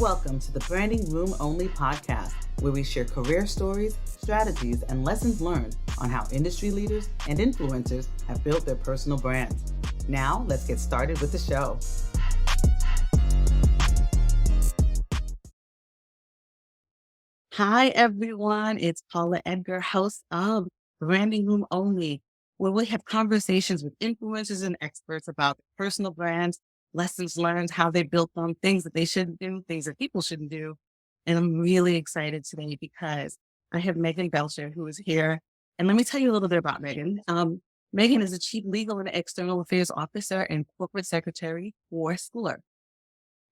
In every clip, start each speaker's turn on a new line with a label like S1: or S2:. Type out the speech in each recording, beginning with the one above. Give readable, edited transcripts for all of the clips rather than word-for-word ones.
S1: Welcome to the Branding Room Only podcast, where we share career stories, strategies, and lessons learned on how industry leaders and influencers have built their personal brands. Now, let's get started with the show. Hi, everyone. It's Paula Edgar, host of Branding Room Only, where we have conversations with influencers and experts about personal brands, lessons learned, how they built them, things that they shouldn't do, things that people shouldn't do. And I'm really excited today because I have Megan Belcher, who is here. And let me tell you a little bit about Megan. Megan is the Chief Legal and External Affairs Officer and Corporate Secretary for Scoular.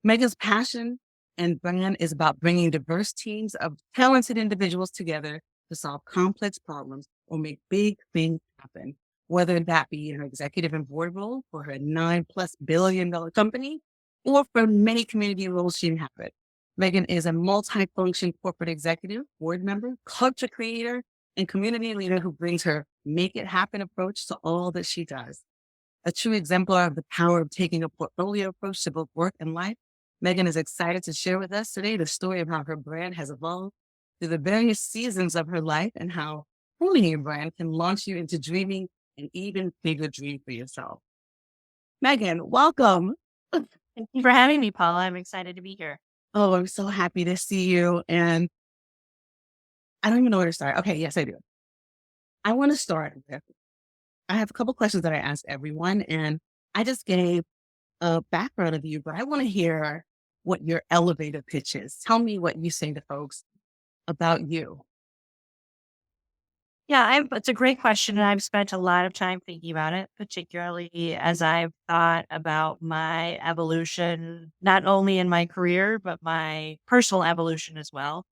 S1: Megan's passion and brand is about bringing diverse teams of talented individuals together to solve complex problems or make big things happen, whether that be in her executive and board role for her $9+ billion company or for many community roles she inhabits. Megan is a multi-function corporate executive, board member, culture creator, and community leader who brings her make it happen approach to all that she does. A true exemplar of the power of taking a portfolio approach to both work and life, Megan is excited to share with us today the story of how her brand has evolved through the various seasons of her life and how owning your brand can launch you into dreaming an even bigger dream for yourself. Megan, welcome.
S2: Thank you for having me, Paula. I'm excited to be here.
S1: Oh, I'm so happy to see you. And I don't even know where to start. Okay, yes, I do. I want to start with, I have a couple questions that I ask everyone, and I just gave a background of you, but I want to hear what your elevator pitch is. Tell me what you say to folks about you.
S2: Yeah, it's a great question, and I've spent a lot of time thinking about it, particularly as I've thought about my evolution, not only in my career, but my personal evolution as well.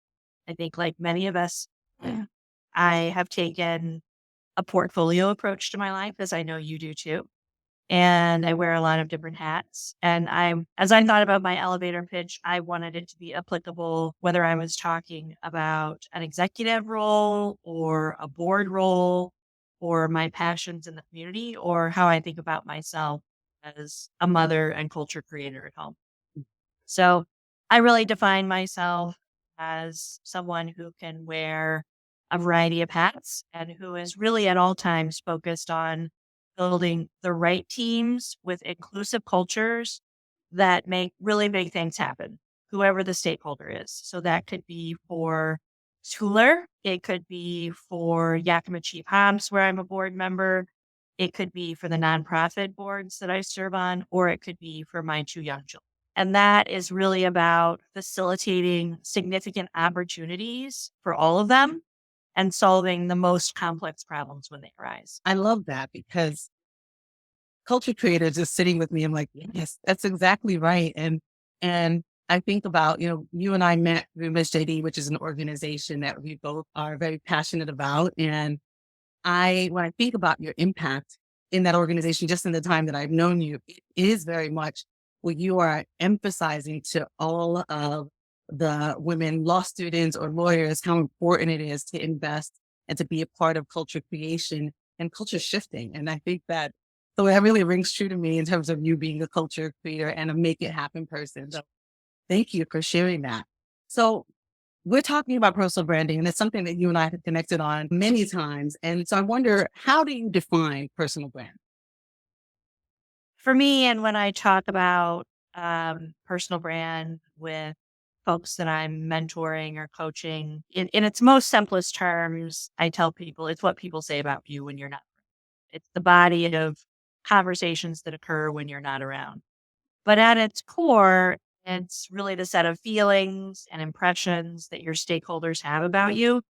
S2: I think, like many of us, I have taken a portfolio approach to my life, as I know you do too. And I wear a lot of different hats. And as I thought about my elevator pitch, I wanted it to be applicable, whether I was talking about an executive role or a board role or my passions in the community or how I think about myself as a mother and culture creator at home. So I really define myself as someone who can wear a variety of hats and who is really at all times focused on building the right teams with inclusive cultures that really make things happen, whoever the stakeholder is. So that could be for Scoular, it could be for Yakima Chief Hobbs, where I'm a board member, it could be for the nonprofit boards that I serve on, or it could be for my 2 young children. And that is really about facilitating significant opportunities for all of them and solving the most complex problems when they arise.
S1: I love that because culture creators is sitting with me. I'm like, yes, that's exactly right. And I think about, you and I met through Miss JD, which is an organization that we both are very passionate about. And when I think about your impact in that organization, just in the time that I've known you, it is very much what you are emphasizing to all of the women law students or lawyers, how important it is to invest and to be a part of culture creation and culture shifting. And I think that really rings true to me in terms of you being a culture creator and a make it happen person. So thank you for sharing that. So we're talking about personal branding, and it's something that you and I have connected on many times. And so I wonder, how do you define personal brand?
S2: For me, and when I talk about personal brand with folks that I'm mentoring or coaching, in its most simplest terms, I tell people it's what people say about you when you're not. It's the body of conversations that occur when you're not around. But at its core, it's really the set of feelings and impressions that your stakeholders have about you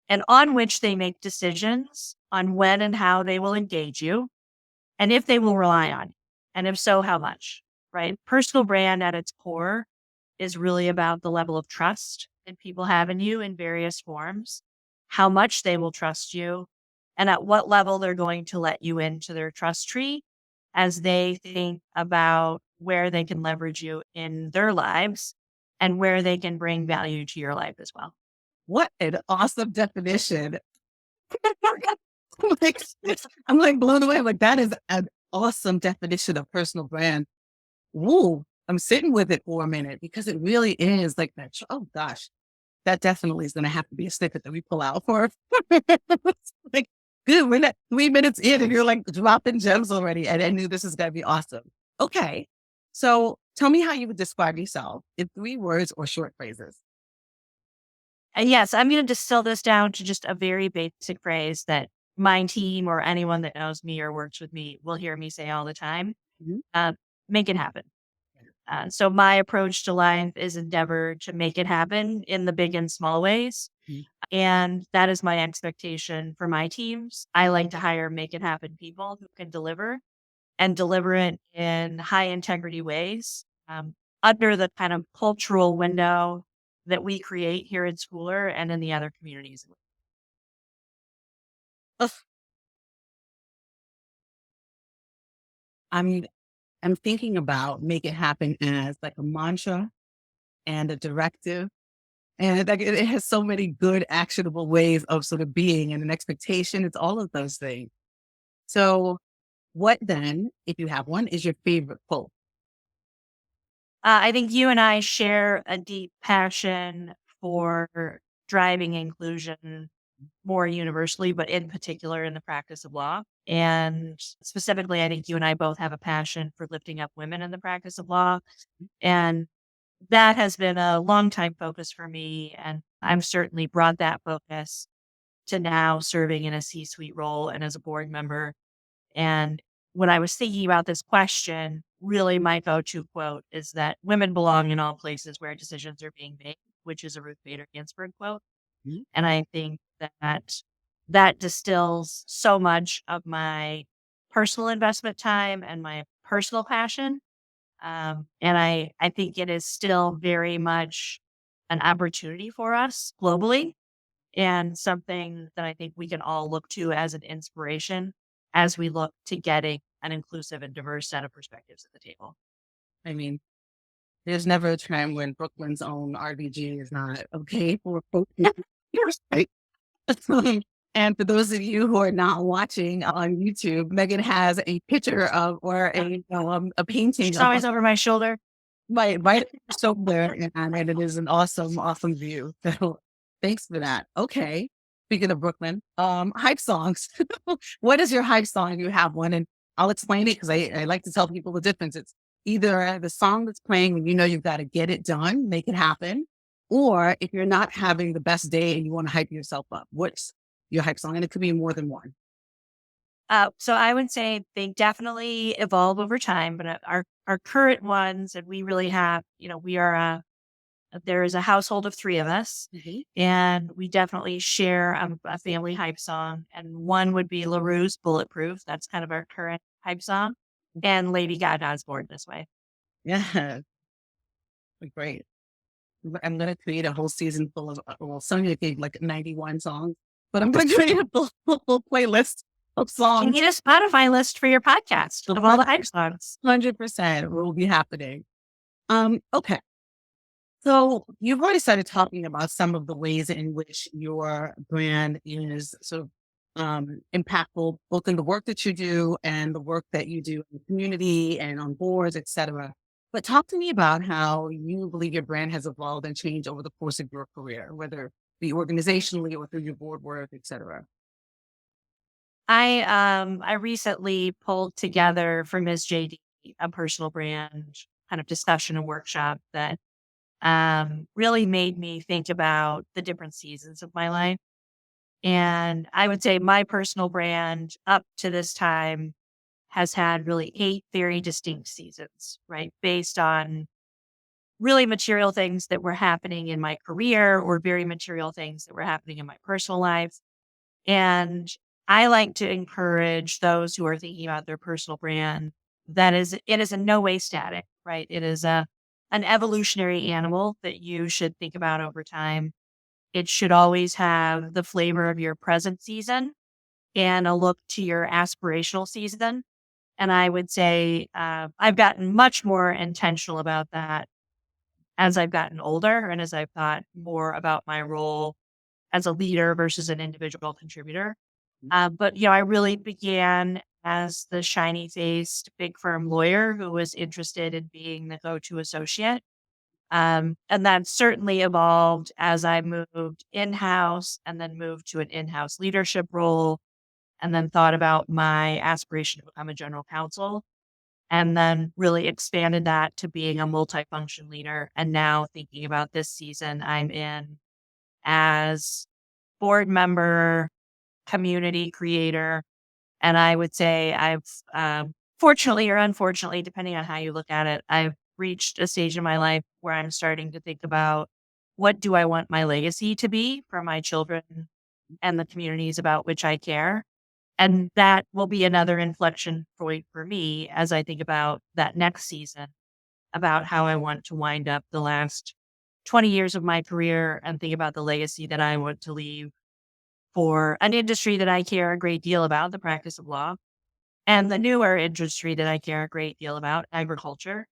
S2: and on which they make decisions on when and how they will engage you and if they will rely on you. And if so, how much, right? Personal brand at its core is really about the level of trust that people have in you in various forms, how much they will trust you, and at what level they're going to let you into their trust tree as they think about where they can leverage you in their lives and where they can bring value to your life as well.
S1: What an awesome definition. I'm like blown away. I'm like, that is an awesome definition of personal brand. Woo. I'm sitting with it for a minute because it really is like that. Oh gosh, that definitely is going to have to be a snippet that we pull out for. Like, good, we're not 3 minutes in and you're like dropping gems already. And I knew this is going to be awesome. Okay. So tell me how you would describe yourself in 3 words or short phrases.
S2: And yes, I'm going to distill this down to just a very basic phrase that my team or anyone that knows me or works with me will hear me say all the time.
S1: Mhm.
S2: Uh, Make it happen. So my approach to life is endeavor to make it happen in the big and small ways.
S1: Mhm.
S2: And that is my expectation for my teams. I like to hire make it happen people who can deliver and deliver it in high integrity ways, under the kind of cultural window that we create here at Schooler and in the other communities.
S1: Ugh, I'm I'm thinking about make it happen as like a mantra and a directive. And like it has so many good actionable ways of sort of being and an expectation. It's all of those things. So what then, if you have one, is your favorite quote?
S2: I think you and I share a deep passion for driving inclusion more universally, but in particular in the practice of law. And specifically, I think you and I both have a passion for lifting up women in the practice of law. And that has been a long time focus for me. And I'm certainly brought that focus to now serving in a C suite role and as a board member. And when I was thinking about this question, really my go to quote is that women belong in all places where decisions are being made, which is a Ruth Bader Ginsburg quote.
S1: Mhm.
S2: And I think that that distills so much of my personal investment time and my personal passion. And I think it is still very much an opportunity for us globally and something that I think we can all look to as an inspiration as we look to getting an inclusive and diverse set of perspectives at the table.
S1: I mean, there's never a time when Brooklyn's own RBG is not okay for folks. Right? And for those of you who are not watching on YouTube, Megan has a picture of or a painting
S2: She's
S1: of
S2: always over my shoulder.
S1: my somewhere, and it is an awesome, awesome view. So thanks for that. Okay. Speaking of Brooklyn, hype songs. What is your hype song if you have one? And I'll explain it because I like to tell people the difference. It's either the song that's playing when you know you've got to get it done, make it happen, or if you're not having the best day and you want to hype yourself up. What's your hype song? And it could be more than one.
S2: So I would say they definitely evolve over time, but our current ones, and we really have, we are there is a household of three of us,
S1: Mhm.
S2: and we definitely share a family hype song. And one would be LaRue's "Bulletproof." That's kind of our current hype song, and Lady Gaga's "Born This Way."
S1: Yeah, great. I'm gonna create a whole season full of well, some of you gave like 91 songs, but I'm gonna create a full playlist of
S2: You
S1: songs.
S2: need a Spotify list for your podcast of all the hype songs.
S1: 100% will be happening. Okay. So you've already started talking about some of the ways in which your brand is sort of impactful, both in the work that you do and the work that you do in the community and on boards, et cetera. But talk to me about how you believe your brand has evolved and changed over the course of your career, whether it be organizationally or through your board work, et cetera.
S2: I recently pulled together for Ms. JD a personal brand kind of discussion and workshop that really made me think about the different seasons of my life. And I would say my personal brand up to this time has had really 8 very distinct seasons, right? Based on really material things that were happening in my career or very material things that were happening in my personal life. And I like to encourage those who are thinking about their personal brand that it is in no way static, right? It is an evolutionary animal that you should think about over time. It should always have the flavor of your present season and a look to your aspirational season. And I would say I've gotten much more intentional about that as I've gotten older and as I've thought more about my role as a leader versus an individual contributor. But I really began as the shiny faced big firm lawyer who was interested in being the go-to associate. And that certainly evolved as I moved in-house and then moved to an in-house leadership role and then thought about my aspiration to become a general counsel and then really expanded that to being a multifunction leader. And now thinking about this season I'm in as board member, community creator. And I would say I've, fortunately or unfortunately, depending on how you look at it, I've reached a stage in my life where I'm starting to think about what do I want my legacy to be for my children and the communities about which I care. And that will be another inflection point for me as I think about that next season, about how I want to wind up the last 20 years of my career and think about the legacy that I want to leave for an industry that I care a great deal about, the practice of law, and the newer industry that I care a great deal about, agriculture,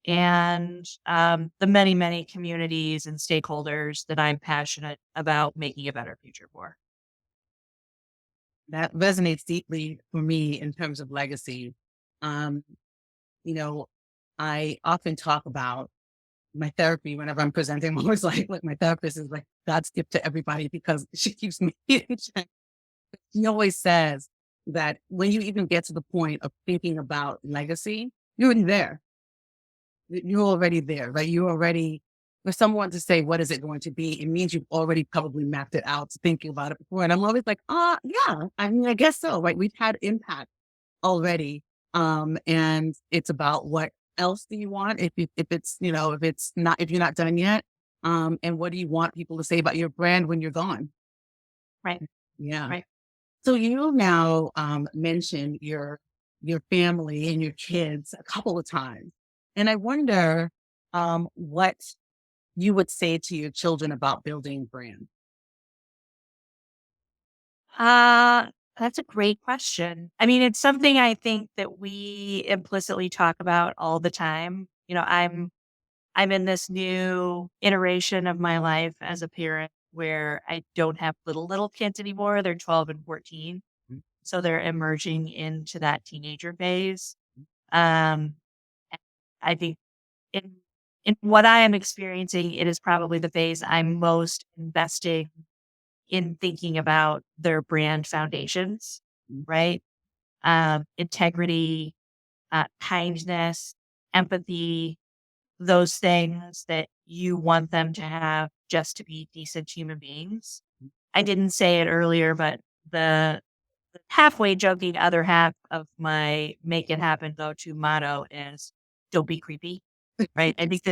S2: and the many, many communities and stakeholders that I'm passionate about making a better future for.
S1: That resonates deeply for me in terms of legacy. Um, you know, I often talk about my therapy whenever I'm presenting. I'm always like my therapist is like God's gift to everybody because she keeps me in check. She always says that when you even get to the point of thinking about legacy, you're already there. You're already there, right? You're already, for someone to say, what is it going to be? It means you've already probably mapped it out, thinking about it before. And I'm always like, yeah, I mean, I guess so, right? We've had impact already. And it's about what else do you want if it's, if it's not, if you're not done yet. And what do you want people to say about your brand when you're gone?
S2: Right,
S1: Yeah.
S2: right.
S1: So you now mentioned your family and your kids a couple of times. And I wonder what you would say to your children about building brand.
S2: Uh, that's a great question. I mean, it's something I think that we implicitly talk about all the time. I'm in this new iteration of my life as a parent where I don't have little kids anymore. They're 12 and 14.
S1: Mm,
S2: So they're emerging into that teenager phase. Um, and I think in in what I am experiencing, it is probably the phase I'm most investing in thinking about their brand foundations,
S1: mm,
S2: right? Integrity, kindness, empathy, those things that you want them to have just to be decent human beings.
S1: mm.
S2: I didn't say it earlier, but the halfway joking other half of my make it happen go to motto is don't be creepy. Right. I think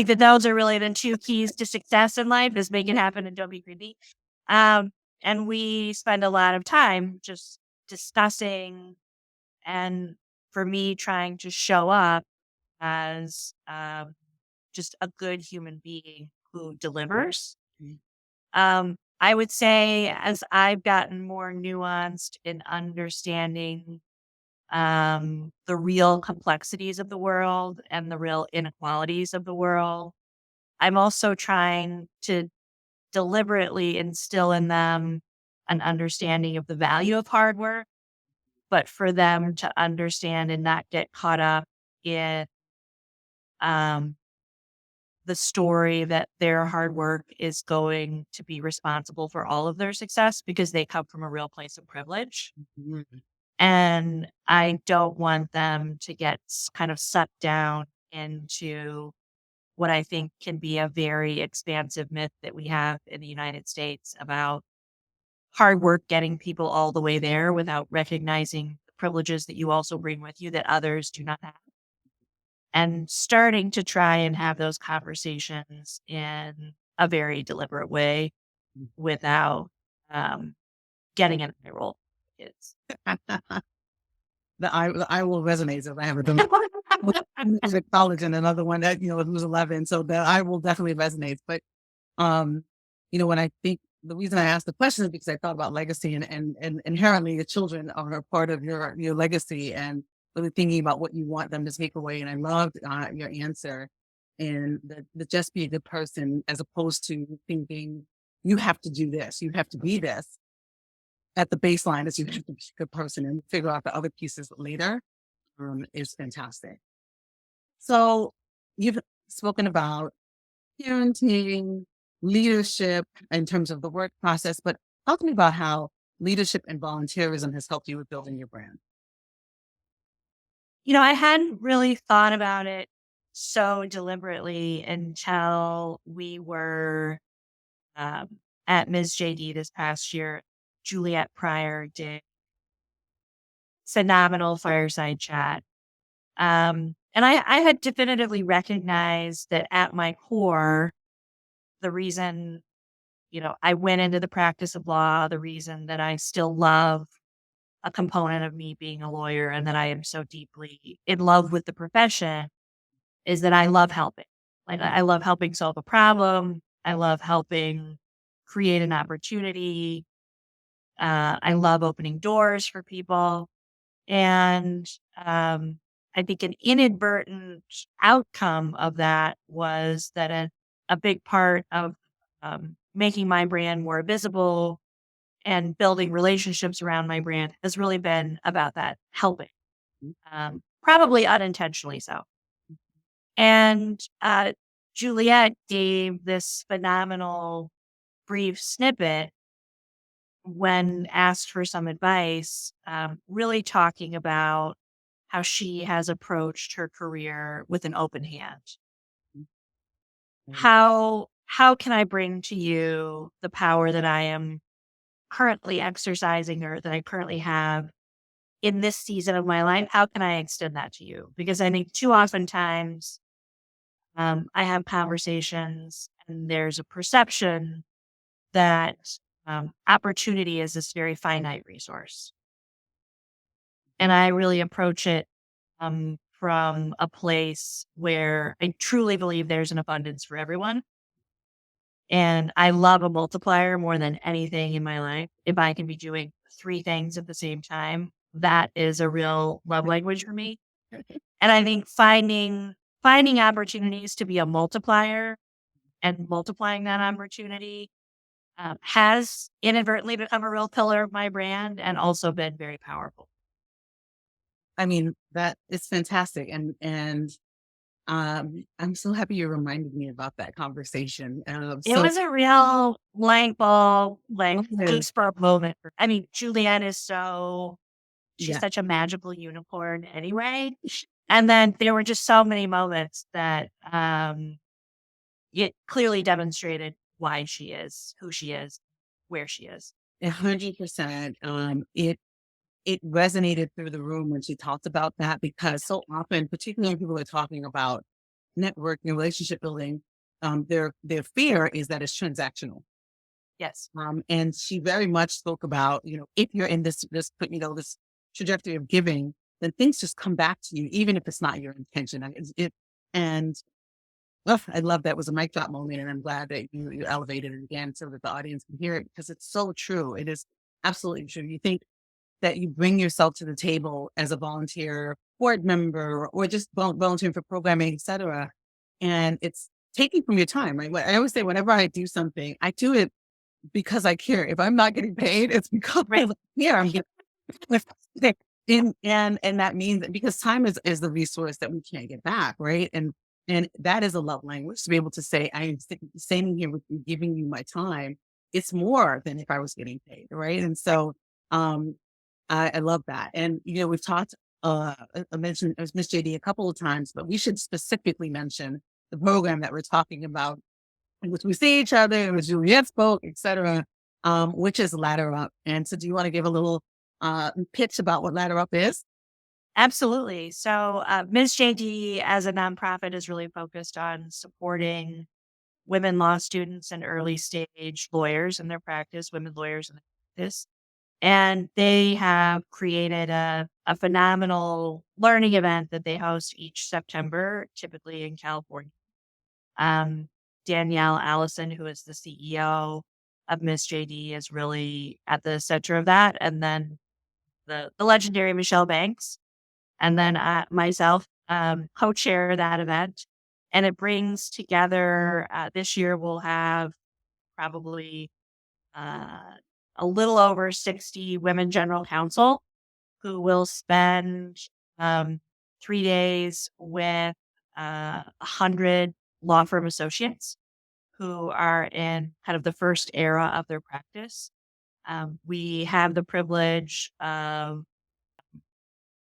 S2: that those are really the two keys to success in life is make it happen and don't be creepy. Um, and we spend a lot of time just discussing and for me trying to show up as just a good human being who delivers.
S1: Mm.
S2: I would say as I've gotten more nuanced in understanding the real complexities of the world and the real inequalities of the world, I'm also trying to deliberately instill in them an understanding of the value of hard work, but for them to understand and not get caught up in um, the story that their hard work is going to be responsible for all of their success because they come from a real place of privilege.
S1: Mhm.
S2: And I don't want them to get kind of sucked down into what I think can be a very expansive myth that we have in the United States about hard work getting people all the way there without recognizing the privileges that you also bring with you that others do not have. And starting to try and have those conversations in a very deliberate way without getting in a eye roll. It's
S1: The I will resonate. So I have a who's at college and another one that who's 11. So the I will definitely resonate. But um, when I think the reason I asked the question is because I thought about legacy and inherently your children are a part of your legacy and really thinking about what you want them to take away. And I loved your answer and the just be a good person as opposed to thinking you have to do this, you have to be this. at the baseline is you have to be a good person and figure out the other pieces later, is fantastic. So you've spoken about parenting, leadership in terms of the work process, but talk to me about how leadership and volunteerism has helped you with building your brand.
S2: I hadn't really thought about it so deliberately until we were um, at Ms. JD this past year. Juliet Pryor did phenomenal fireside chat. And I had definitively recognized that at my core, the reason, I went into the practice of law, the reason that I still love a component of me being a lawyer and that I am so deeply in love with the profession is that I love helping. Like I love helping solve a problem. I love helping create an opportunity. I love opening doors for people. And I think an inadvertent outcome of that was that a big part of making my brand more visible and building relationships around my brand has really been about that helping, probably unintentionally so. And Juliet gave this phenomenal brief snippet when asked for some advice, really talking about how she has approached her career with an open hand.
S1: Mm.
S2: How can I bring to you the power that I am currently exercising or that I currently have in this season of my life? How can I extend that to you? Because I think too oftentimes I have conversations and there's a perception that opportunity is this very finite resource. And I really approach it from a place where I truly believe there's an abundance for everyone. And I love a multiplier more than anything in my life. If I can be doing three things at the same time, that is a real love language for me. And I think finding opportunities to be a multiplier and multiplying that opportunity has inadvertently become a real pillar of my brand and also been very powerful.
S1: I mean, that is fantastic. And I'm so happy you reminded me about that conversation.
S2: It
S1: So
S2: was a real light bulb, like
S1: okay,
S2: goosebump moment. I mean, Julianne is she's
S1: yeah,
S2: such a magical unicorn anyway. And then there were just so many moments that it clearly demonstrated why she is who she is, where she is.
S1: 100%. It resonated through the room when she talked about that because so often, particularly when people are talking about networking, relationship building, their fear is that it's transactional.
S2: Yes.
S1: And she very much spoke about, if you're in this trajectory of giving, then things just come back to you, even if it's not your intention. And I love that. It was a mic drop moment, and I'm glad that you elevated it again so that the audience can hear it because it's so true. It is absolutely true. You think that you bring yourself to the table as a volunteer, board member, or just volunteering for programming, et cetera. And it's taking from your time, right? I always say, whenever I do something, I do it because I care. If I'm not getting paid, it's because
S2: Right.
S1: yeah, I'm getting and that means that because time is the resource that we can't get back, right? And that is a love language to be able to say, I am standing here with you, giving you my time. It's more than if I was getting paid, right? And so um I love that. And we've talked I mentioned Miss JD a couple of times, but we should specifically mention the program that we're talking about in which we see each other, in which Juliet spoke, et cetera, which is Ladder Up. And so do you want to give a little pitch about what Ladder Up is?
S2: Absolutely. So, Ms. JD as a nonprofit is really focused on supporting women law students and early stage lawyers in their practice, women lawyers in their practice. And they have created a phenomenal learning event that they host each September, typically in California. Um, Danielle Allison, who is the CEO of Miss JD, is really at the center of that. And then the legendary Michelle Banks, and then myself co-chair that event. And it brings together, this year we'll have probably uh, a little over 60 women general counsel who will spend 3 days with 100 law firm associates who are in kind of the first era of their practice. We have the privilege of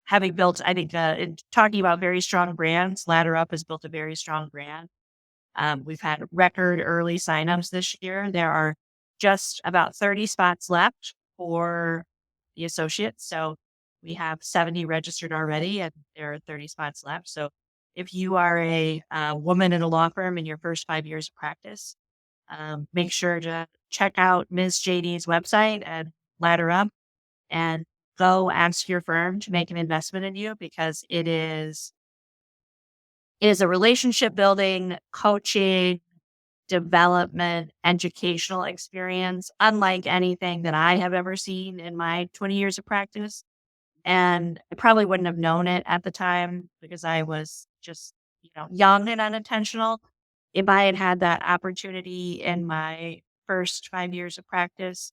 S2: having built, I think, in talking about very strong brands, Ladder Up has built a very strong brand. We've had record early signups this year. There are just about 30 spots left for the associates. So we have 70 registered already, and there are 30 spots left. So if you are a woman in a law firm in your first 5 years of practice, make sure to check out Ms. JD's website and Ladder Up and go ask your firm to make an investment in you, because it is a relationship building, coaching, development, educational experience, unlike anything that I have ever seen in my 20 years of practice. And I probably wouldn't have known it at the time because I was just, young and unintentional. If I had had that opportunity in my first 5 years of practice,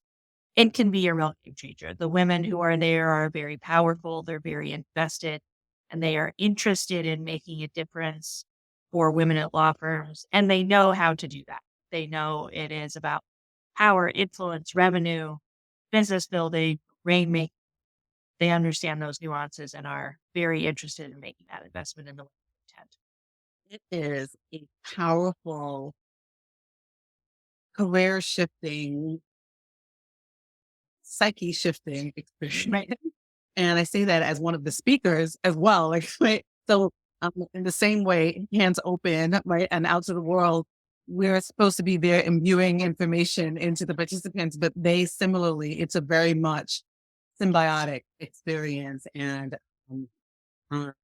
S2: it can be a real game changer. The women who are there are very powerful, they're very invested, and they are interested in making a difference for women at law firms. And they know how to do that. They know it is about power, influence, revenue, business building, rainmaking. They understand those nuances and are very interested in making that investment in the intent.
S1: It is a powerful career shifting, psyche shifting experience. And I say that as one of the speakers as well. Like, right? So, in the same way, hands open, right, and out to the world, we're supposed to be there imbuing information into the participants, but they similarly, it's a very much symbiotic experience. And um, um,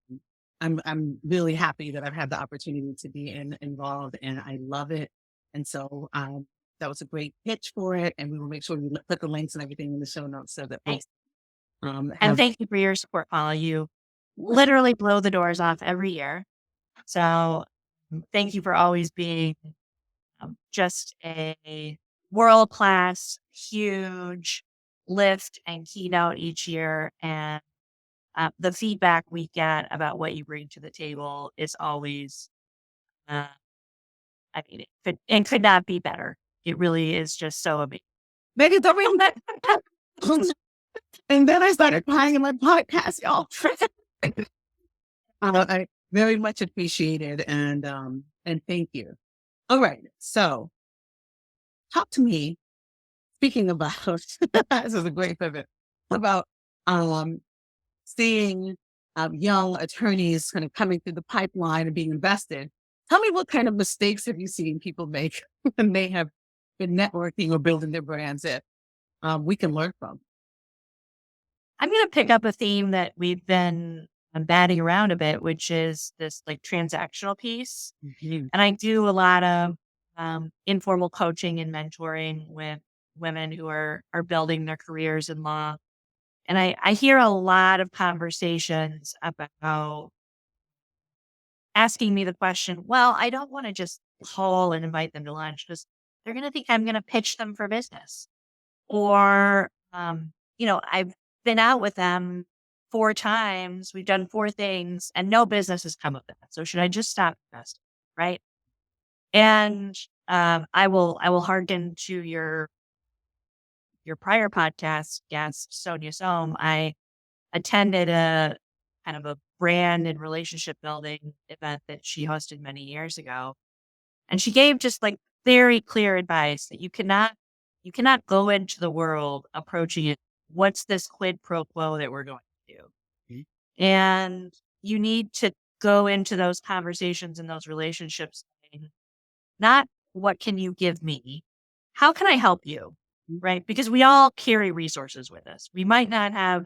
S1: I'm really happy that I've had the opportunity to be involved, and I love it. And so that was a great pitch for it, and we will make sure we put the links and everything in the show notes so that folks
S2: Thanks. And
S1: have.
S2: thank you for your support, Paula. You literally blow the doors off every year. So thank you for always being just a world-class, huge lift and keynote each year. And the feedback we get about what you bring to the table is always, uh, I mean, it could not be better. It really is just so amazing.
S1: Megan, don't bring that. And then I started crying in my podcast, y'all. I very much appreciate it, and thank you. All right, so talk to me. Speaking about this is a great pivot about seeing young attorneys kind of coming through the pipeline and being invested. Tell me, what kind of mistakes have you seen people make when they have been networking or building their brands that we can learn from?
S2: I'm going to pick up a theme that we've been batting around a bit, which is this like transactional piece.
S1: Mhm.
S2: And I do a lot of informal coaching and mentoring with women who are building their careers in law. And I hear a lot of conversations about asking me the question, well, I don't want to just call and invite them to lunch because they're going to think I'm going to pitch them for business. Or, I've been out with them 4 times. We've done 4 things and no business has come of that. So should I just stop investing? Right. And I will hearken to your prior podcast guest, Sonia Sohm. I attended a kind of a brand and relationship building event that she hosted many years ago. And she gave just like very clear advice that you cannot go into the world approaching it. What's this quid pro quo that we're going to do?
S1: Mhm.
S2: And you need to go into those conversations and those relationships saying, not what can you give me? How can I help you? Right? Because we all carry resources with us. We might not have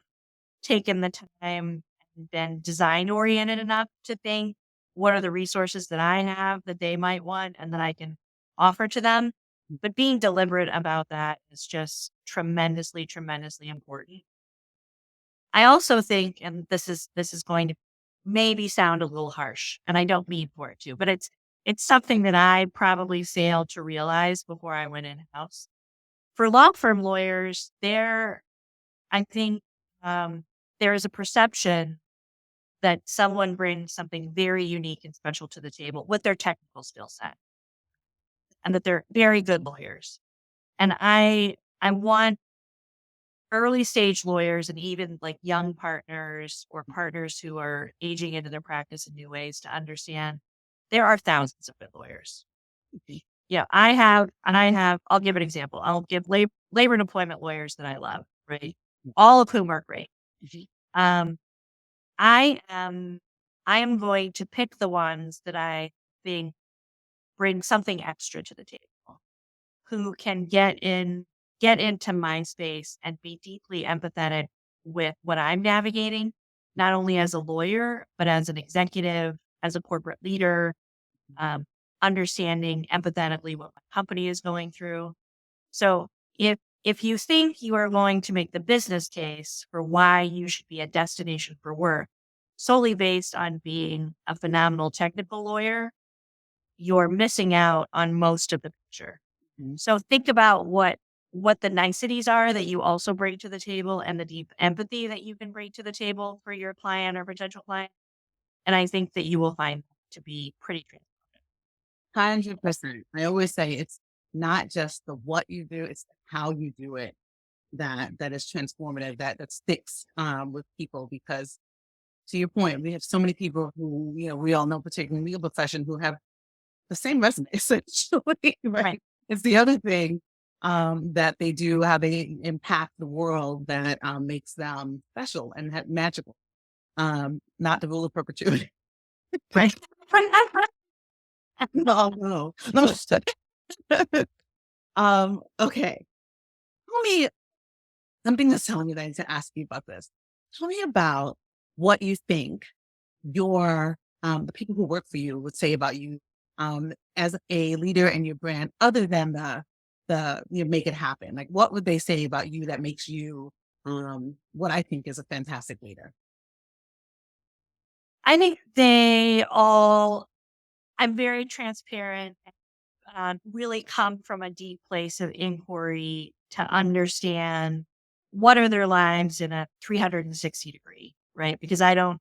S2: taken the time and been design oriented enough to think, what are the resources that I have that they might want and that I can offer to them? But being deliberate about that is just tremendously, tremendously important. I also think, and this is going to maybe sound a little harsh, and I don't mean for it to, but it's something that I probably failed to realize before I went in house. For law firm lawyers, I think there is a perception that someone brings something very unique and special to the table with their technical skill set, and that they're very good lawyers. And I want early stage lawyers and even like young partners or partners who are aging into their practice in new ways to understand there are thousands of good lawyers.
S1: Mhm.
S2: Yeah, I'll give an example. I'll give labor and employment lawyers that I love, right? All of whom are great.
S1: Mhm.
S2: Um, I am, I am going to pick the ones that I think bring something extra to the table, who can get into my space and be deeply empathetic with what I'm navigating, not only as a lawyer, but as an executive, as a corporate leader, um, understanding empathetically what my company is going through. So if you think you are going to make the business case for why you should be a destination for work solely based on being a phenomenal technical lawyer, you're missing out on most of the picture.
S1: Mhm.
S2: So think about what the niceties are that you also bring to the table and the deep empathy that you can bring to the table for your client or potential client. And I think that you will find to be pretty transparent.
S1: 100%. I always say it's not just the what you do, it's how you do it that is transformative, that sticks with people. Because to your point, we have so many people who, we all know, particularly in the legal profession, who have the same resume, essentially,
S2: Right.
S1: right? It's the other thing that they do, how they impact the world, that makes them special and magical. Not the rule of perpetuity.
S2: Right.
S1: No, no, no. Okay. Tell me something that's telling me that I need to ask you about this. Tell me about what you think the people who work for you would say about you as a leader in your brand, other than make it happen. Like, what would they say about you that makes you what I think is a fantastic leader?
S2: I think I'm very transparent and really come from a deep place of inquiry to understand what are their lives in a 360 degree, right? Because I don't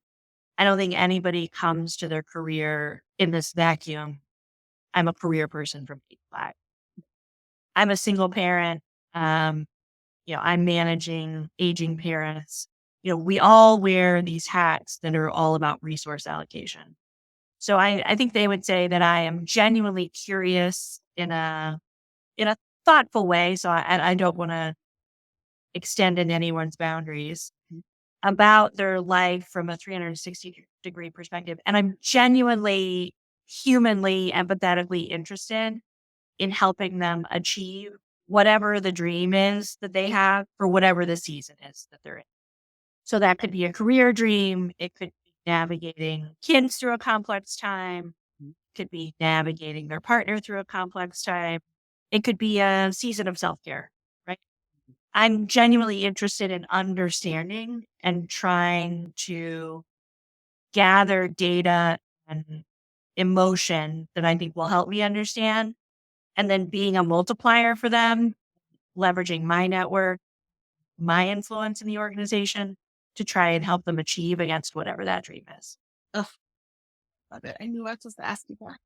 S2: think anybody comes to their career in this vacuum. I'm a career person from 8 to 5. I'm a single parent. Um, I'm managing aging parents. We all wear these hats that are all about resource allocation. So I think they would say that I am genuinely curious in a thoughtful way. So I don't want to extend in anyone's boundaries about their life from a 360-degree perspective. And I'm genuinely, humanly, empathetically interested in helping them achieve whatever the dream is that they have for whatever the season is that they're in. So that could be a career dream. It could be navigating kids through a complex time. Could be navigating their partner through a complex time. It could be a season of self-care, right? I'm genuinely interested in understanding and trying to gather data and emotion that I think will help me understand, and then being a multiplier for them, leveraging my network, my influence in the organization to try and help them achieve against whatever that dream is.
S1: Oh, love it. I knew I was supposed to ask you that.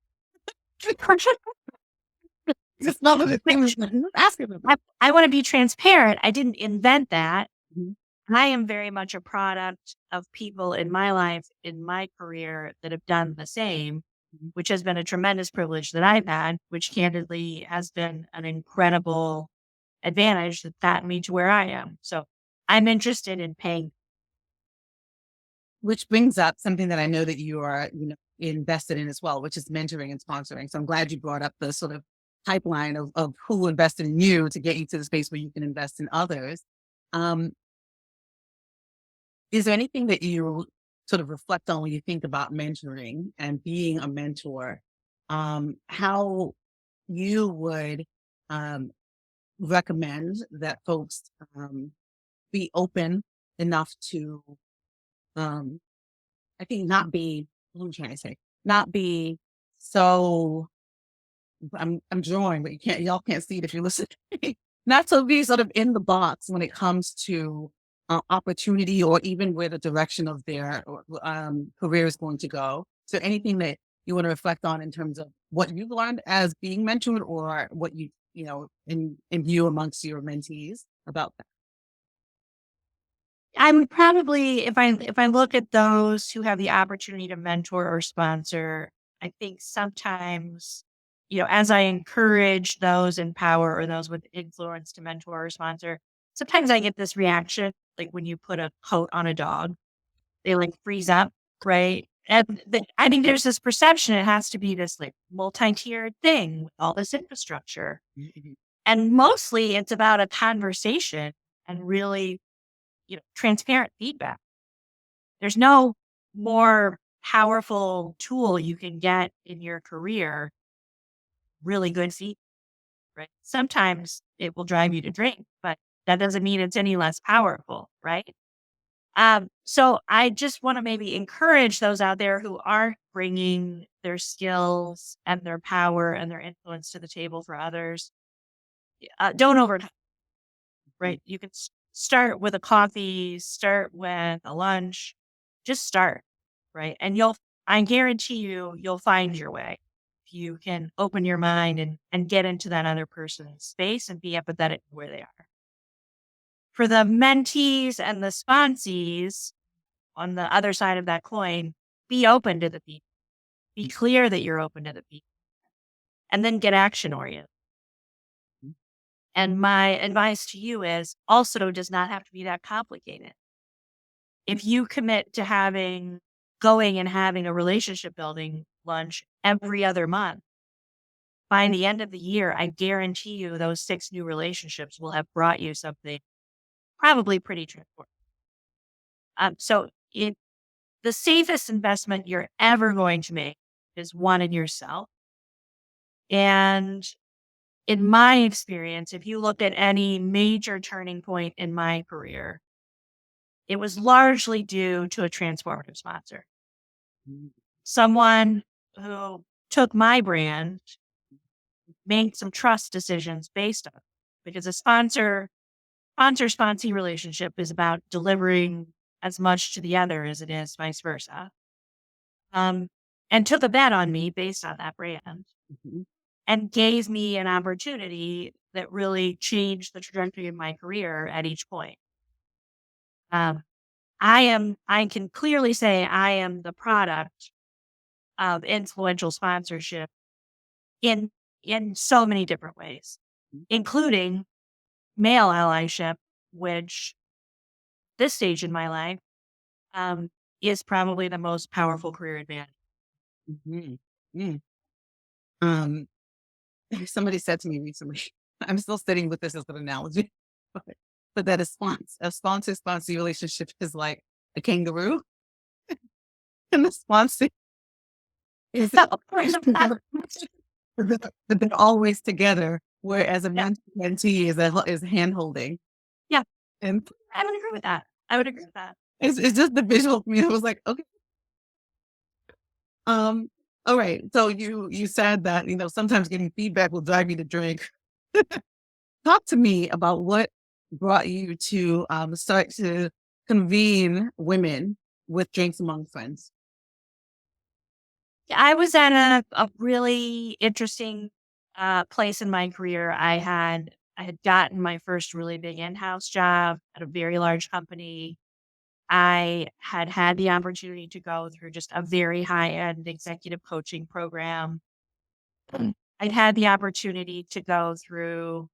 S1: Just not the things asking them.
S2: I want to be transparent. I didn't invent that.
S1: Mhm.
S2: I am very much a product of people in my life, in my career that have done the same,
S1: Mhm.
S2: which has been a tremendous privilege that I've had, which candidly has been an incredible advantage that got me to where I am. So I'm interested in paying.
S1: Which brings up something that I know that you are, invested in as well, which is mentoring and sponsoring. So I'm glad you brought up the sort of pipeline of who invested in you to get you to the space where you can invest in others. Um, is there anything that you sort of reflect on when you think about mentoring and being a mentor? How you would um, recommend that folks be open enough to um, I think not be, what am I trying to say? Not be so, I'm drawing, but y'all can't see it if you listen. not to be sort of in the box when it comes to opportunity or even where the direction of their career is going to go. So anything that you want to reflect on in terms of what you've learned as being mentored or what you know, in view amongst your mentees about that.
S2: I would probably, if I look at those who have the opportunity to mentor or sponsor, I think sometimes, as I encourage those in power or those with influence to mentor or sponsor, sometimes I get this reaction, like when you put a coat on a dog, they like freeze up, right? And I think there's this perception it has to be this like multi-tiered thing with all this infrastructure.
S1: Mhm.
S2: And mostly it's about a conversation and really, transparent feedback. There's no more powerful tool you can get in your career, really good feedback, right? Sometimes it will drive you to drink, but that doesn't mean it's any less powerful, right? So I just want to maybe encourage those out there who aren't bringing their skills and their power and their influence to the table for others. Don't over, right? You can start with a coffee, start with a lunch, just start, right? And I guarantee you'll find your way. If you can open your mind and get into that other person's space and be empathetic where they are. For the mentees and the sponsees on the other side of that coin, be open to the people. Be clear that you're open to the people and then get action oriented. And my advice to you is also does not have to be that complicated. If you commit to going and having a relationship building lunch every other month, by the end of the year, I guarantee you those 6 new relationships will have brought you something probably pretty transformative. So the safest investment you're ever going to make is one in yourself. And in my experience, if you look at any major turning point in my career, it was largely due to a transformative sponsor. Someone who took my brand, made some trust decisions based on it. Because a sponsor-sponsee relationship is about delivering as much to the other as it is vice versa. And took a bet on me based on that brand
S1: Mhm.
S2: and gave me an opportunity that really changed the trajectory of my career at each point. Um, I can clearly say I am the product of influential sponsorship in in so many different ways, including male allyship, which this stage in my life um, is probably the most powerful career advantage.
S1: Mhm. Mm. Um, somebody said to me recently, I'm still sitting with this as an analogy, but, but that a sponsor-sponsor relationship is like a kangaroo, and the sponsor is but they're always together, whereas a
S2: Yeah,
S1: mentee is hand holding,
S2: yeah,
S1: and
S2: I would agree with that. I would agree with that.
S1: it's just the visual for me. I was like, okay. Um, all right. So you said that sometimes getting feedback will drive you to drink. Talk to me about what brought you to start to convene women with drinks among friends.
S2: Yeah, I was at a really interesting place in my career. I had gotten my first really big in-house job at a very large company. I had had the opportunity to go through just a very high-end executive coaching program. I'd had the opportunity to go through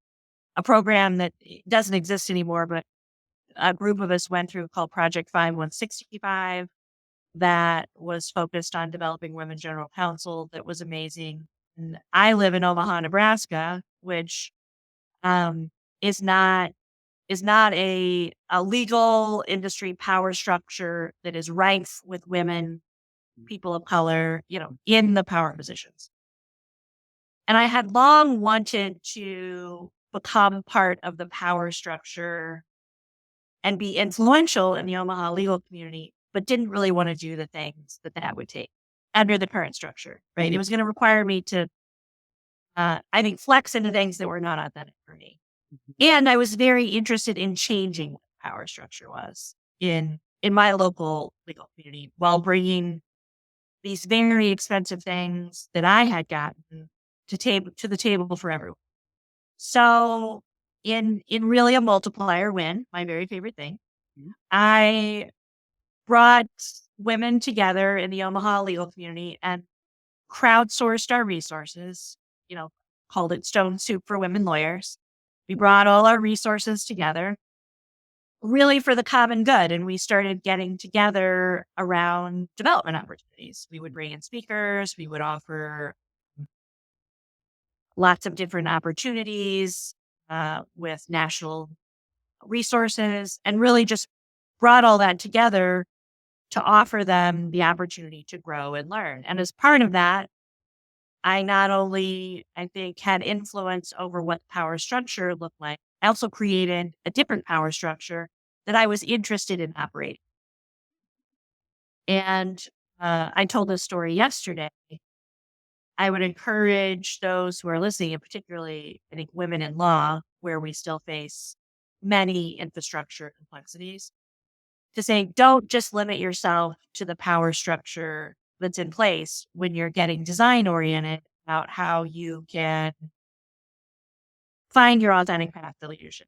S2: a program that doesn't exist anymore, but a group of us went through called Project 5165 that was focused on developing women general counsel. That was amazing. And I live in Omaha, Nebraska, which um, is not a legal industry power structure that is rife with women, people of color, in the power positions. And I had long wanted to become part of the power structure and be influential in the Omaha legal community, but didn't really want to do the things that would take under the current structure, right? It
S1: Mhm.
S2: was going to require me to, I think, flex into things that were not authentic for me. And I was very interested in changing what power structure was in my local legal community while bringing these very expensive things that I had gotten to the table for everyone. So in really a multiplier win, my very favorite thing,
S1: Mhm.
S2: I brought women together in the Omaha legal community and crowdsourced our resources, you know, called it Stone Soup for Women Lawyers. We brought all our resources together really for the common good. And we started getting together around development opportunities. We would bring in speakers, we would offer lots of different opportunities with national resources, and really just brought all that together to offer them the opportunity to grow and learn. And as part of that, I not only, I think, had influence over what power structure looked like, I also created a different power structure that I was interested in operating. And I told this story yesterday. I would encourage those who are listening, and particularly, I think, women in law, where we still face many infrastructure complexities, to say, don't just limit yourself to the power structure that's in place when you're getting design oriented about how you can find your authentic path to leadership.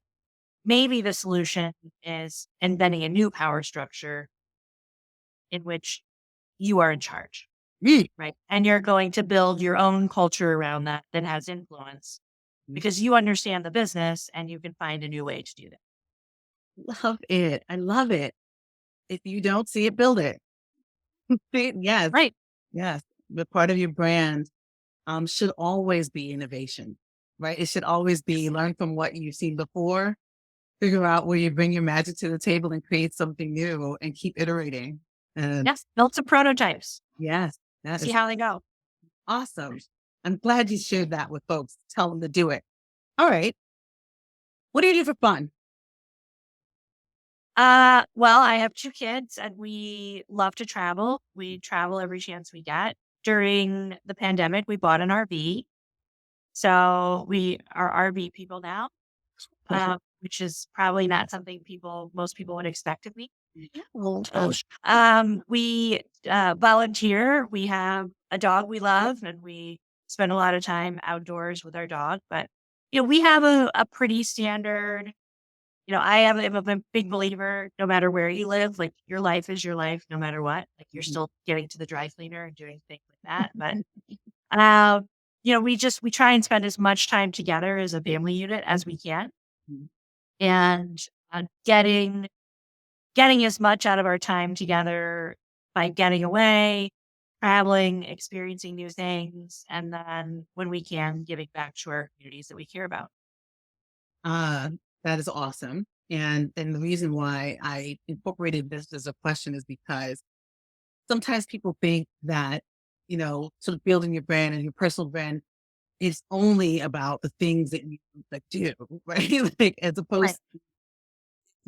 S2: Maybe the solution is inventing a new power structure in which you are in charge, right? And you're going to build your own culture around that that has influence because you understand the business and you can find a new way to do that.
S1: Love it. I love it. If you don't see it, build it. Yes,
S2: Right.
S1: yes. The part of your brand should always be innovation, right? It should always be learn from what you've seen before, figure out where you bring your magic to the table and create something new and keep iterating. And
S2: Yes. Build some prototypes.
S1: yes, that
S2: See
S1: is
S2: how they go.
S1: awesome. I'm glad you shared that with folks. Tell them to do it. All right. What do you do for fun?
S2: Well, I have 2 kids and we love to travel. We travel every chance we get. During the pandemic, we bought an RV. So we are RV people now, which is probably not something most people would expect of me.
S1: Well,
S2: We volunteer. We have a dog we love and we spend a lot of time outdoors with our dog. But, we have a pretty standard. I'm a big believer, no matter where you live, like your life is your life, no matter what. Like you're still getting to the dry cleaner and doing things like that. But, uh, we try and spend as much time together as a family unit as we can, and getting as much out of our time together by getting away, traveling, experiencing new things, and then when we can, giving back to our communities that we care about.
S1: Uh, that is awesome. And the reason why I incorporated this as a question is because sometimes people think that, sort of building your brand and your personal brand is only about the things that you that do, right? Like as
S2: Right.
S1: opposed to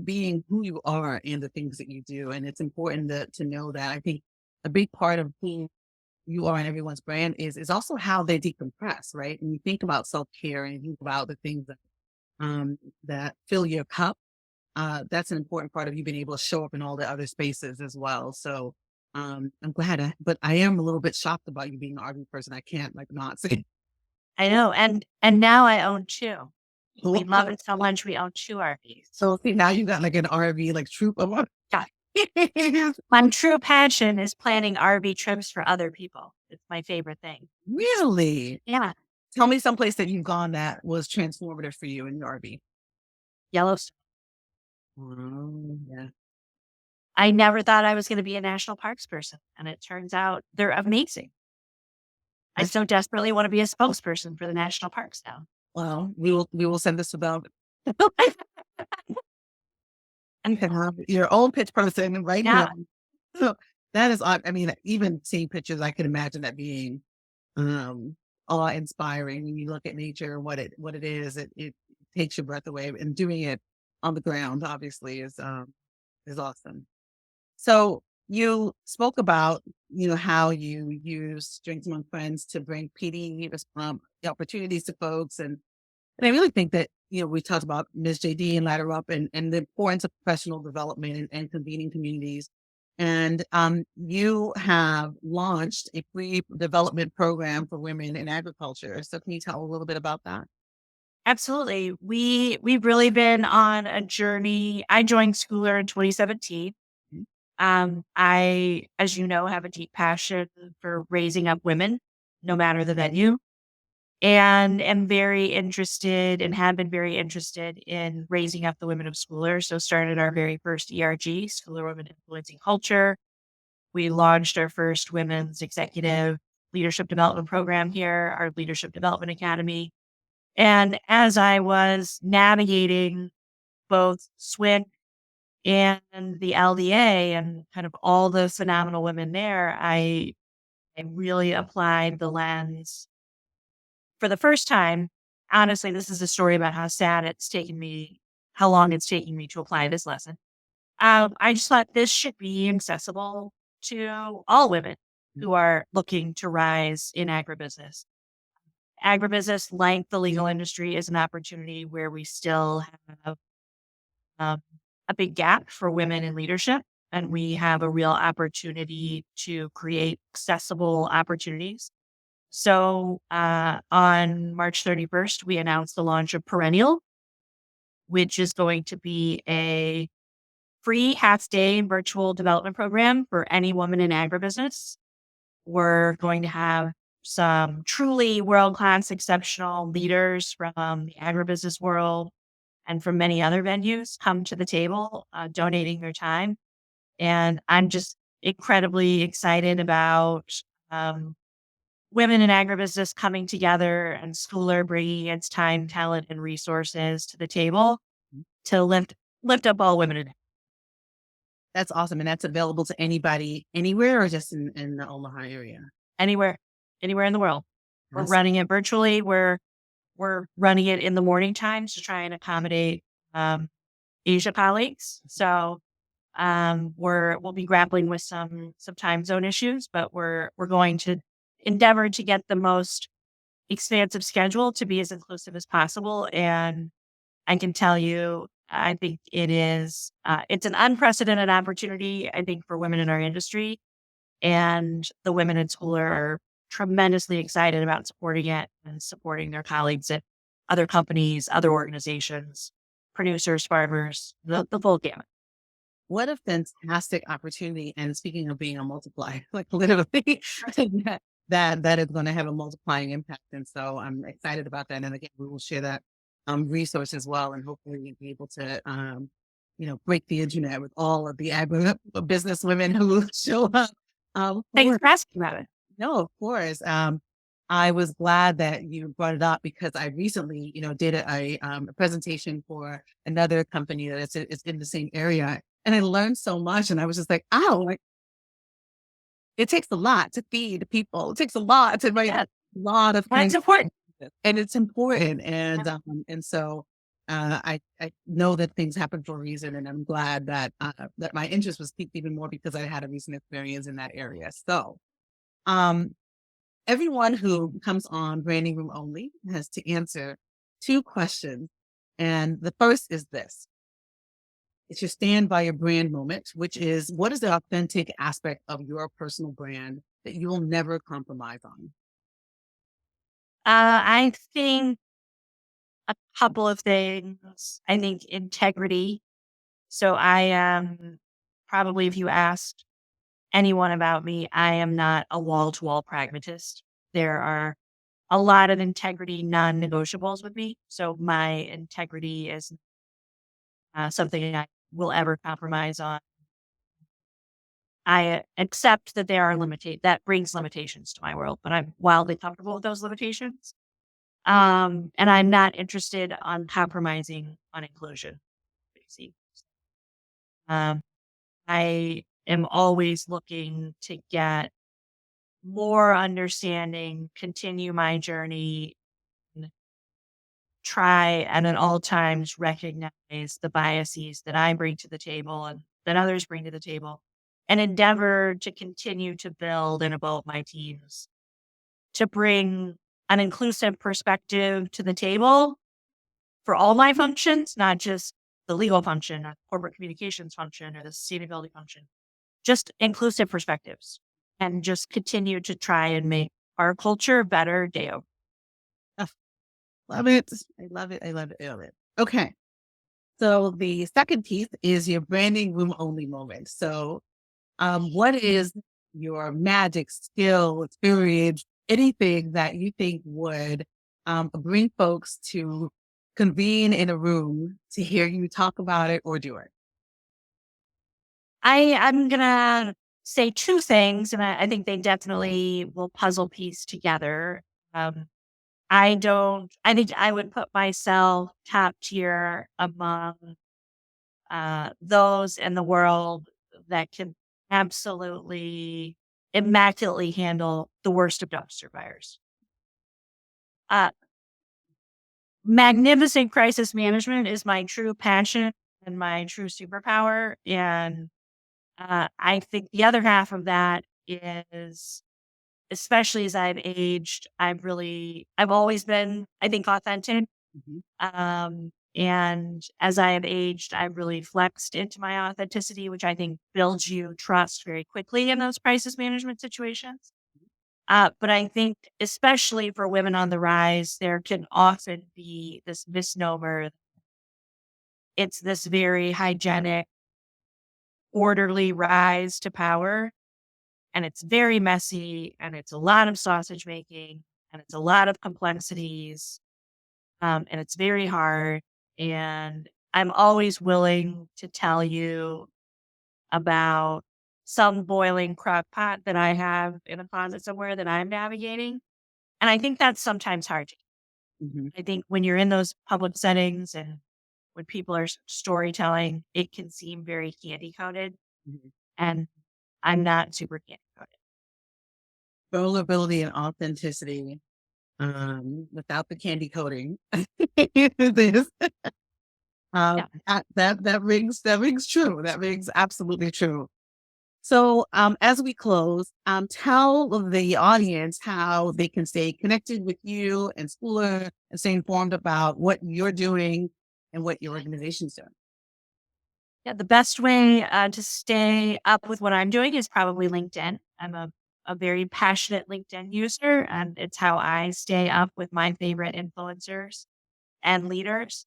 S1: being who you are and the things that you do. And it's important to know that. I think a big part of who you are in everyone's brand is also how they decompress, right? And you think about self-care and you think about the things that fill your cup. That's an important part of you being able to show up in all the other spaces as well. So I'm glad, but I am a little bit shocked about you being an RV person. I can't like not say.
S2: I know, and now I own 2. We love it so much, we own 2 RVs.
S1: So see, now you got like an RV like troop of.
S2: Yeah. My true passion is planning RV trips for other people. It's my favorite thing.
S1: Really?
S2: Yeah.
S1: Tell me someplace that you've gone that was transformative for you in your RV.
S2: Yellowstone.
S1: Yeah.
S2: I never thought I was gonna be a national parks person, and it turns out they're amazing. I
S1: That's,
S2: so desperately wanna be a spokesperson for the national parks now.
S1: well, we will send this about
S2: And
S1: your own pitch person right
S2: yeah,
S1: now. So that is, I mean, even seeing pictures, I can imagine that being um awe-inspiring when you look at nature, what it is, it takes your breath away, and doing it on the ground obviously is awesome. So you spoke about, how you use Strengths Among Friends to bring PD the opportunities to folks. And I really think that, we talked about Ms. JD and Ladder Up and the importance of professional development and convening communities. And you have launched a free development program for women in agriculture. So can you tell a little bit about that?
S2: Absolutely. We've really been on a journey. I joined Scoular in 2017.
S1: Mhm.
S2: I, as you know, have a deep passion for raising up women, no matter the venue, and am very interested and have been very interested in raising up the women of Scoular. So started our very first ERG, Scoular Women Influencing Culture. We launched our first women's executive leadership development program here, our Leadership Development Academy. And as I was navigating both SWIC and the LDA and kind of all the phenomenal women there, I really applied the lens for the first time. Honestly, this is a story about how sad it's taken me, how long it's taking me to apply this lesson. I just thought this should be accessible to all women who are looking to rise in agribusiness. Agribusiness, like the legal industry, is an opportunity where we still have um, a big gap for women in leadership. And we have a real opportunity to create accessible opportunities. So on March 31st, we announced the launch of Perennial, which is going to be a free half-day virtual development program for any woman in agribusiness. We're going to have some truly world-class, exceptional leaders from the agribusiness world and from many other venues come to the table, donating their time. And I'm just incredibly excited about um, women in agribusiness coming together and Schooler bringing its time, talent, and resources to the table to lift up all women in
S1: That's awesome. And that's available to anybody, anywhere, or just in the Omaha area?
S2: anywhere, anywhere in the world. We're
S1: Awesome.
S2: running it virtually. We're running it in the morning times to try and accommodate um, Asia colleagues. So we'll be grappling with some time zone issues, but we're going to endeavor to get the most expansive schedule to be as inclusive as possible. And I can tell you, I think it's an unprecedented opportunity, I think, for women in our industry. And the women in school are tremendously excited about supporting it and supporting their colleagues at other companies, other organizations, producers, farmers, the full gamut.
S1: What a fantastic opportunity. And speaking of being a multiplier, like literally that is going to have a multiplying impact. And so I'm excited about that. And again, we will share that resource as well, and hopefully be able to break the internet with all of the agri business women who show up.
S2: Thanks
S1: For
S2: for asking about it.
S1: No, of course. I was glad that you brought it up because I recently, did a presentation for another company that is in the same area, and I learned so much. And I was just like, "Oh, like it takes a lot to feed people. It takes a lot to make
S2: Yeah,
S1: a lot of
S2: that's
S1: things,
S2: important.
S1: and it's important."
S2: Yeah.
S1: And so I know that things happen for a reason, and I'm glad that that my interest was piqued even more because I had a recent experience in that area. So. Um, Everyone who comes on Branding Room Only has to answer two questions. And the first is this: it's your stand by your brand moment, which is, what is the authentic aspect of your personal brand that you will never compromise on?
S2: I think a couple of things. I think integrity. So I am probably, if you asked anyone about me, I am not a wall to wall pragmatist. There are a lot of integrity non negotiables with me. So my integrity is something I will ever compromise on. I accept that there are that brings limitations to my world, but I'm wildly comfortable with those limitations. And I'm not interested on compromising on inclusion. Basically. Um, I am always looking to get more understanding, continue my journey, and try and at all times recognize the biases that I bring to the table and that others bring to the table, and endeavor to continue to build and evolve my teams to bring an inclusive perspective to the table for all my functions, not just the legal function or corporate communications function or the sustainability function, just inclusive perspectives and just continue to try and make our culture better day over.
S1: Oh, love it. I love it. I love it. I love it. Okay. So the second piece is your branding room only moment. So what is your magic skill, experience, anything that you think would bring folks to convene in a room to hear you talk about it or do it?
S2: I'm going to say two things, and I think they definitely will puzzle piece together. I think I would put myself top tier among those in the world that can absolutely immaculately handle the worst of dumpster fires. Uh, Magnificent crisis management is my true passion and my true superpower. And I think the other half of that is, especially as I've aged, I've always been, I think, authentic. And as I have aged, I've really flexed into my authenticity, which I think builds you trust very quickly in those crisis management situations. But I think, especially for women on the rise, there can often be this misnomer. It's this very hygienic, orderly rise to power. And it's very messy, and it's a lot of sausage making, and it's a lot of complexities, and it's very hard. And I'm always willing to tell you about some boiling crock pot that I have in a closet somewhere that I'm navigating. And I think that's sometimes hard. I think when you're in those public settings and when people are storytelling, it can seem very candy coated. And I'm not super candy coated.
S1: Vulnerability and authenticity without the candy coating. This,
S2: Yeah.
S1: that rings true. That rings absolutely true. So as we close, tell the audience how they can stay connected with you and Scoular and stay informed about what you're doing and what your organization's doing.
S2: Yeah, the best way to stay up with what I'm doing is probably LinkedIn. I'm a very passionate LinkedIn user, and it's how I stay up with my favorite influencers and leaders.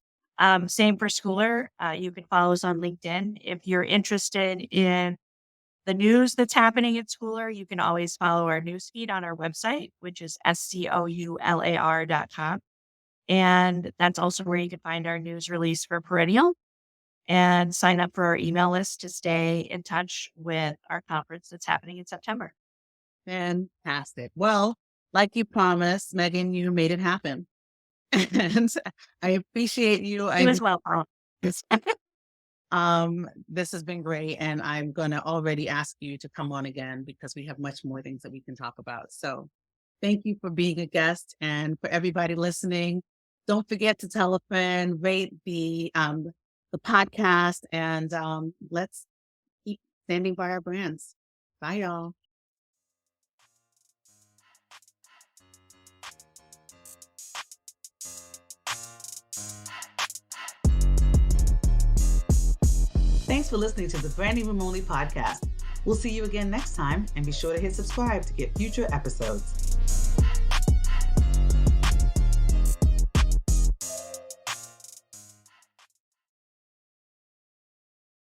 S2: Same for Scoular. You can follow us on LinkedIn. If you're interested in the news that's happening at Scoular, you can always follow our newsfeed on our website, which is scoular.com. And that's also where you can find our news release for Perennial and sign up for our email list to stay in touch with our conference that's happening in September.
S1: Fantastic. Well, like you promised, Megan, you made it happen. And I appreciate you.
S2: You as well, Paula.
S1: This has been great. And I'm going to already ask you to come on again because we have much more things that we can talk about. So thank you for being a guest, and for everybody listening. Don't forget to tell a friend, rate the podcast, and let's keep standing by our brands. Bye, y'all. Thanks for listening to the Branding Room Only podcast. We'll see you again next time, and be sure to hit subscribe to get future episodes.